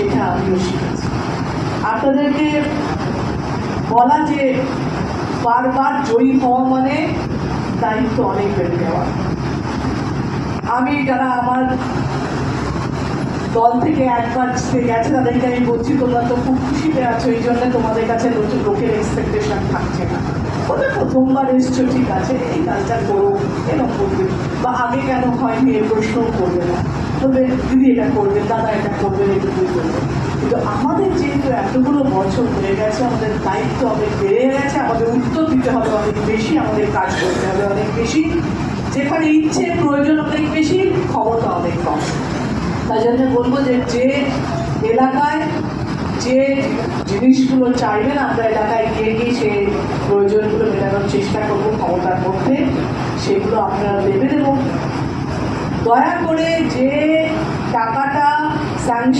সেটা আমিও শিখেছি। আপনাদেরকে বলা যে বারবার জয়ী হওয়া মানে দায়িত্ব অনেক বেড়ে যাওয়া। আমি যারা আমার দল থেকে একবার গেছে তাদেরকে আমি বলছি, তোমরা তো খুব খুশিতে আছো, এই জন্য তোমাদের কাছে লোকের এক্সপেকটেশন থাকছে না। ওদের প্রথমবার এসছো, ঠিক আছে, এই কাজটা করো, এরকম করবে, বা আগে কেন হয়নি এই প্রশ্নও করবে না, বলবে দিদি এটা করবেন, দাদা এটা করবেন, এটুকুই করবেন। কিন্তু আমাদের যেহেতু এতগুলো বছর হয়ে গেছে, আমাদের দায়িত্ব অনেক বেড়ে গেছে, আমাদের উত্তর দিতে হবে অনেক বেশি, আমাদের কাজ করতে হবে অনেক বেশি, যেখানে ইচ্ছে প্রয়োজন অনেক বেশি, ক্ষমতা অনেক কম। তাই জন্য বলবো যে এলাকায় যে জিনিসগুলো চাইবেন, আমরা এলাকায় গিয়ে গিয়ে সেই প্রয়োজনগুলো মেটানোর চেষ্টা করবো ক্ষমতার মধ্যে, সেগুলো আপনারা দেবেন। এবং দয়া করে যে টাকাটা স্যাংশন